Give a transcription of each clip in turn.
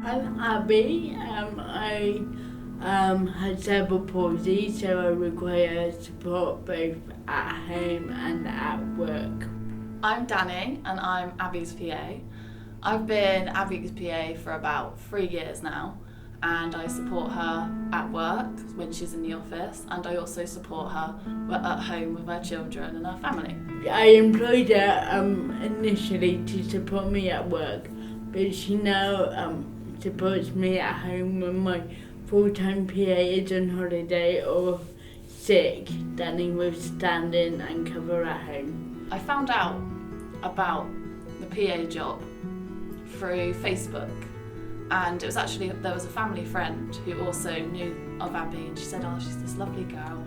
I'm Abby. I had cerebral palsy, so I require support both at home and at work. I'm Danny and I'm Abby's PA. I've been Abby's PA for about 3 years now, and I support her at work when she's in the office, and I also support her at home with her children and her family. I employed her initially to support me at work, but she now supports me at home when my full-time PA is on holiday or sick. Danny will stand in and cover at home. I found out about the PA job through Facebook, and it was actually, there was a family friend who also knew of Abby, and she said, she's this lovely girl,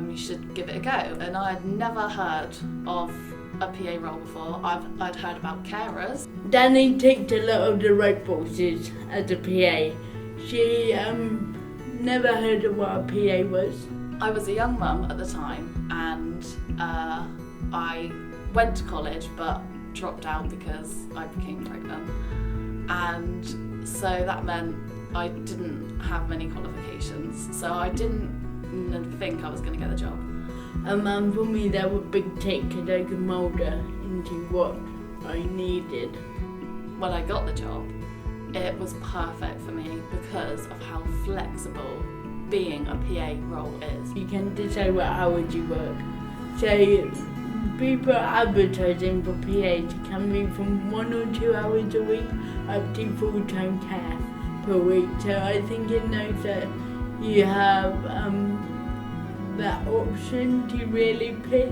you should give it a go. And I had never heard of a PA role before. I'd heard about carers. Danny takes a lot of the right courses as a PA. She never heard of what a PA was. I was a young mum at the time, and I went to college but dropped out because I became pregnant, and so that meant I didn't have many qualifications, so I didn't think I was going to get the job. And for me that was a big take because I could mould her into what I needed. When I got the job, it was perfect for me because of how flexible being a PA role is. You can decide what hours you work. So people advertising for PAs can be from 1 or 2 hours a week up to full-time care per week. So I think it knows that you have that option to really pick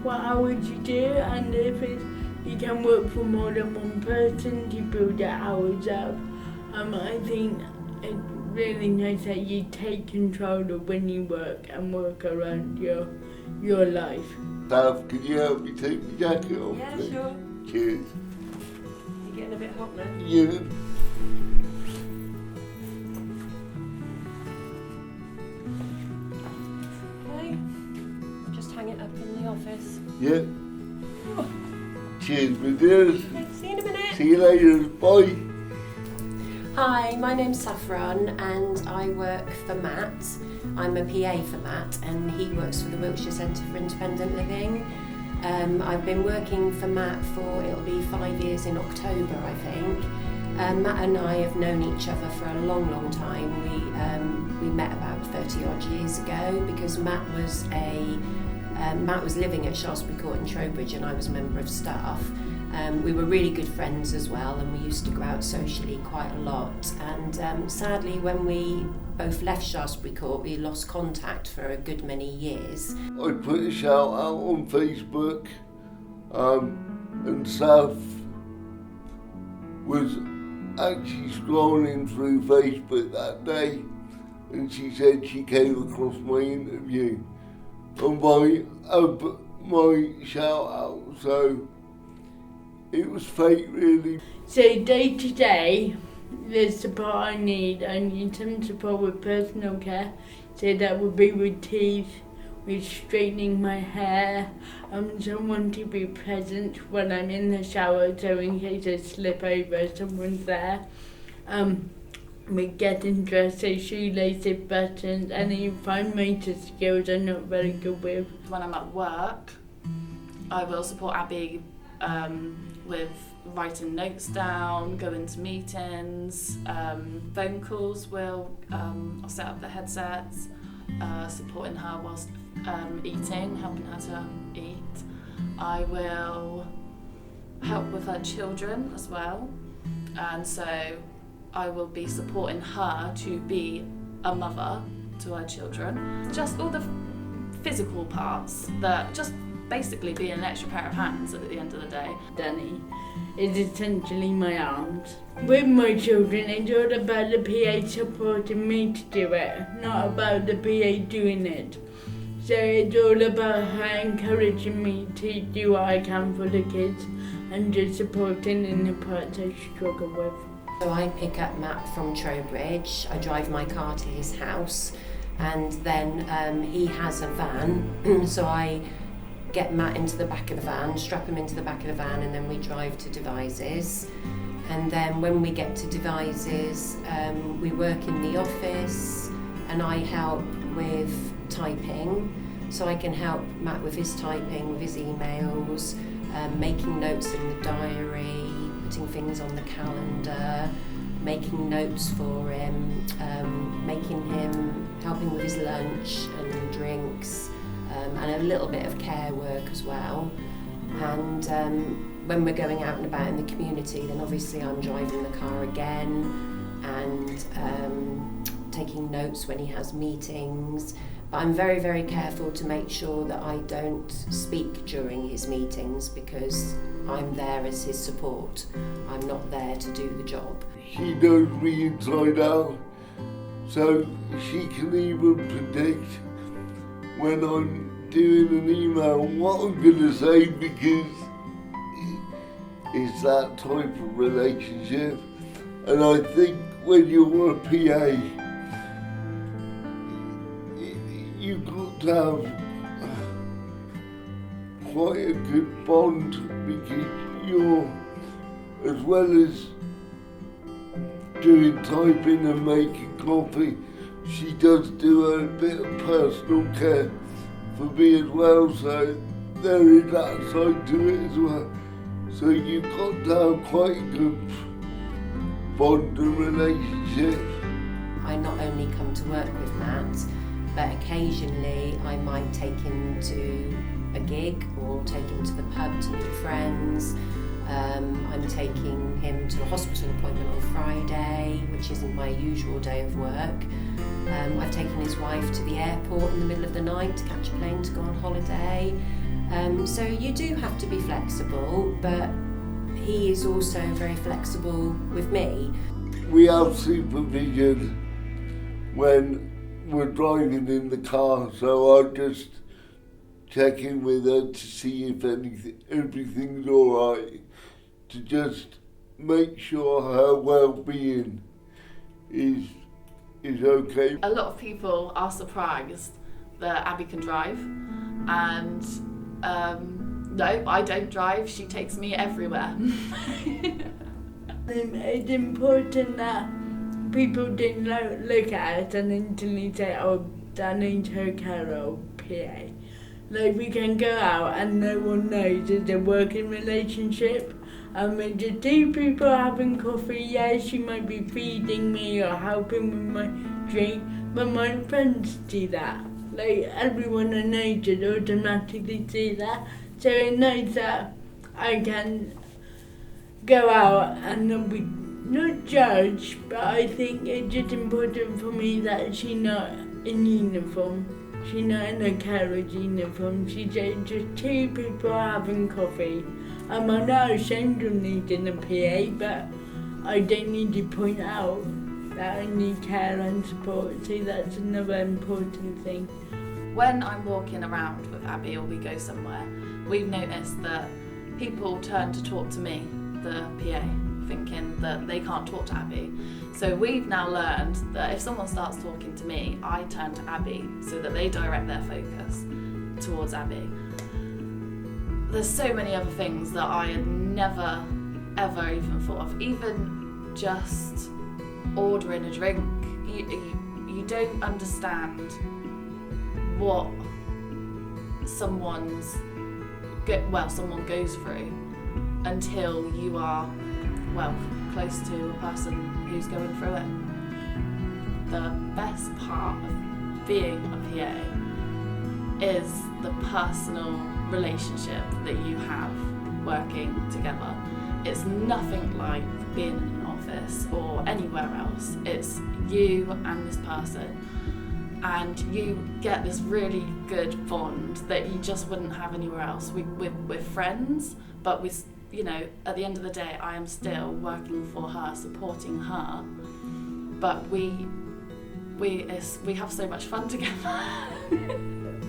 what hours you do, and if you can work for more than one person to build the hours up. I think it's really nice that you take control of when you work and work around your life. Dad, could you help me take my jacket off? Yeah, please? sure. Cheers. You're getting a bit hot now. Yeah. Okay. Just hang it up in the office. Yeah. Cheers, my dears. Okay, see you in a minute. See you later. Bye. Hi, my name's Saffron and I work for Matt. I'm a PA for Matt and he works for the Wiltshire Centre for Independent Living. I've been working for Matt for, it'll be 5 years in October, I think. Matt and I have known each other for a long, long time. We met about 30 odd years ago because Matt was living at Shaftesbury Court in Trowbridge and I was a member of staff. We were really good friends as well, and we used to go out socially quite a lot. And sadly, when we both left Shaftesbury Court, we lost contact for a good many years. I put a shout out on Facebook, and Saf was actually scrolling through Facebook that day, and she said she came across my interview on my shout out, so it was fate really. So day to day, the support I need some support with personal care. So that would be with teeth, with straightening my hair, someone to be present when I'm in the shower, so in case I slip over, someone's there. With getting dressed, so shoelaces, buttons, any fine motor skills I'm not very good with. When I'm at work, I will support Abby with writing notes down, going to meetings, phone calls. I'll set up the headsets, supporting her whilst eating, helping her to eat. I will help with her children as well, and so I will be supporting her to be a mother to her children. Just all the physical parts that just basically be an extra pair of hands at the end of the day. Danny is essentially my aunt. With my children, it's all about the PA supporting me to do it, not about the PA doing it. So it's all about her encouraging me to do what I can for the kids and just supporting in the parts I struggle with. So I pick up Matt from Trowbridge, I drive my car to his house, and then he has a van, so I get Matt into the back of the van, strap him into the back of the van, and then we drive to Devizes. And then when we get to devices, we work in the office and I help with typing. So I can help Matt with his typing, with his emails, making notes in the diary, putting things on the calendar, making notes for him, helping with his lunch and drinks, and a little bit of care work as well. And when we're going out and about in the community, then obviously I'm driving the car again and taking notes when he has meetings. But I'm very, very careful to make sure that I don't speak during his meetings because I'm there as his support. I'm not there to do the job. She knows me inside out, so she can even predict when I'm doing an email what I'm going to say because it's that type of relationship. And I think when you're a PA, you've got to have quite a good bond because you're, as well as doing typing and making coffee, she does do a bit of personal care for me as well, so there is that side to it as well. So you've got to have quite a good bond and relationship. I not only come to work with Matt, but occasionally I might take him to a gig or take him to the pub to meet friends. I'm taking him to a hospital appointment on Friday, which isn't my usual day of work. I've taken his wife to the airport in the middle of the night to catch a plane to go on holiday. So you do have to be flexible, but he is also very flexible with me. We have supervision when we're driving in the car, so I just check in with her to see if everything's all right, to just make sure her well-being is okay. A lot of people are surprised that Abby can drive, and no, I don't drive. She takes me everywhere. It's important that people didn't look at us and instantly say, oh, Danny's her carer or PA. Like, we can go out and no one knows it's a working relationship. And we're just two people having coffee. Yeah, she might be feeding me or helping with my drink, but my friends see that. Like, everyone I know should automatically see that. So it knows that I can go out and not judge, but I think it's just important for me that she's not in uniform. She's not in a carer's uniform. She's just two people having coffee. I'm not ashamed of needing a PA, but I don't need to point out that I need care and support. So that's another important thing. When I'm walking around with Abby or we go somewhere, we've noticed that people turn to talk to me, the PA, thinking that they can't talk to Abby. So we've now learned that if someone starts talking to me, I turn to Abby so that they direct their focus towards Abby. There's so many other things that I had never, ever even thought of. Even just ordering a drink. You don't understand what someone goes through until you are, close to a person who's going through it. The best part of being a PA is the personal relationship that you have working together. It's nothing like being in an office or anywhere else. It's you and this person, and you get this really good bond that you just wouldn't have anywhere else. We're friends, but at the end of the day, I am still working for her, supporting her, but we have so much fun together.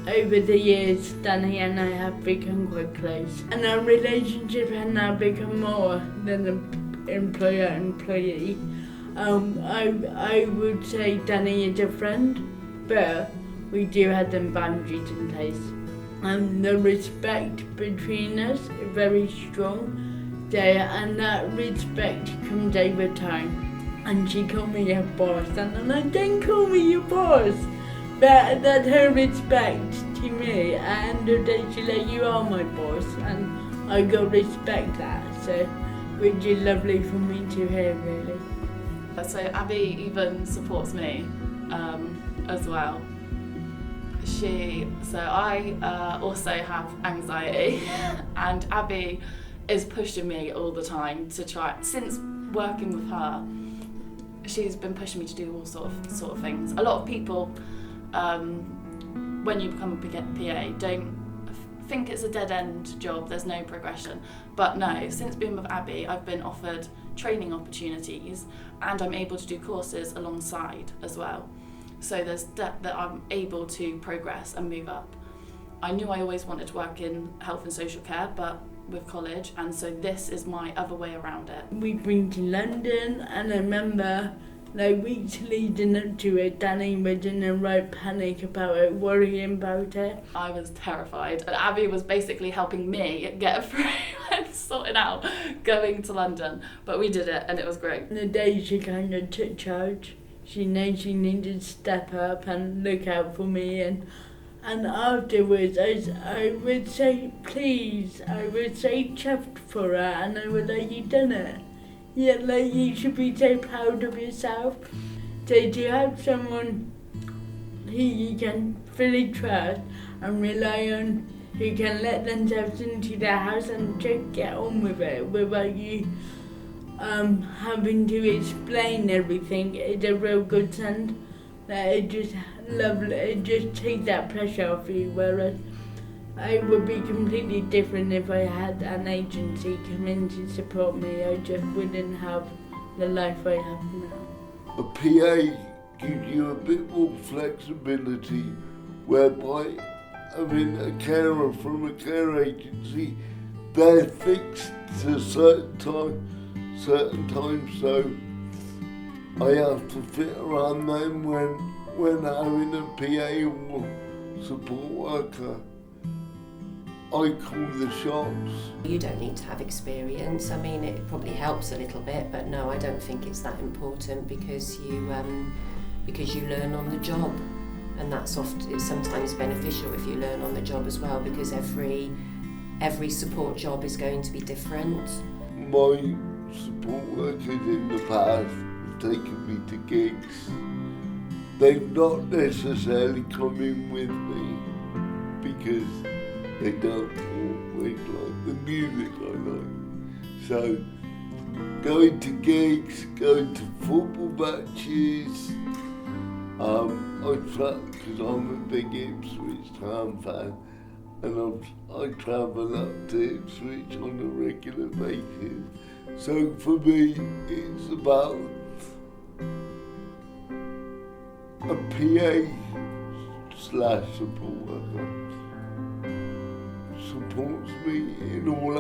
Over the years, Danny and I have become quite close, and our relationship has now become more than an employer-employee. I would say Danny is a friend, but we do have them boundaries in place. The respect between us is very strong, day, and that respect comes over time. And she called me a boss, and I didn't call me your boss, but that's her respect to me. And the day she's like, you are my boss, and I got respect that, so which is lovely for me to hear, really. So Abby even supports me as well. I also have anxiety, and Abby is pushing me all the time to try. Since working with her, she's been pushing me to do all sort of things. A lot of people, when you become a PA, don't think it's a dead-end job, there's no progression. But no, since being with Abby, I've been offered training opportunities, and I'm able to do courses alongside as well. So there's that I'm able to progress and move up. I knew I always wanted to work in health and social care, but with college, and so this is my other way around it. We've been to London, and I remember weeks leading up to it, Danny was in a right panic about it, worrying about it. I was terrified, and Abby was basically helping me get through and sorting out going to London, but we did it and it was great. The day she kind of took charge, she knew she needed to step up and look out for me, and afterwards I would say please, I would say chuffed for her, and I would like, you done it. Yeah, you should be so proud of yourself. So to have someone who you can fully trust and rely on, who can let themselves into their house and just get on with it without you having to explain everything, is a real good sign. It just lovely, it just takes that pressure off you, whereas it would be completely different if I had an agency come in to support me. I just wouldn't have the life I have now. A PA gives you a bit more flexibility, whereby having a carer from a care agency, they're fixed to certain times, so I have to fit around them when having a PA or support worker. I call the shots. You don't need to have experience. I mean, it probably helps a little bit, but no, I don't think it's that important, because you learn on the job, and it's sometimes beneficial if you learn on the job as well, because every support job is going to be different. My support workers in the past have taken me to gigs. They've not necessarily come in with me because they don't always like the music I like. So going to gigs, going to football matches, because I'm a big Ipswich Town fan, and I travel up to Ipswich on a regular basis. So for me, it's about a PA/support worker. Supports me in all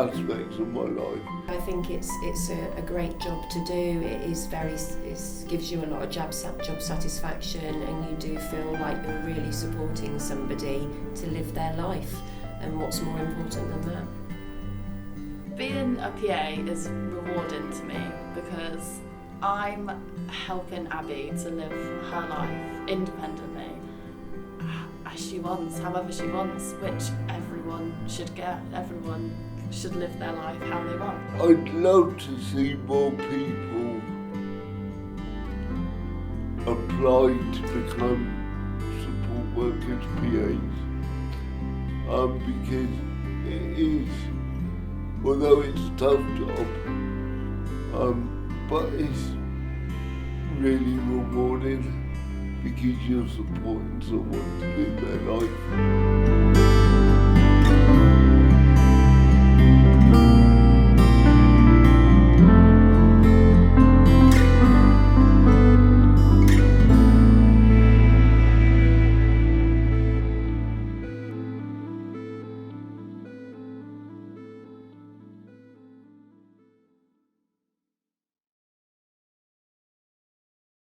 aspects of my life. I think it's a great job to do. It gives you a lot of job satisfaction, and you do feel like you're really supporting somebody to live their life. And what's more important than that? Being a PA is rewarding to me, because I'm helping Abby to live her life independently, as she wants, however she wants, which everyone should get. Everyone should live their life how they want. I'd love to see more people apply to become support workers, PAs, because it is, although it's a tough job, but it's really rewarding, because you're supporting someone to live their life.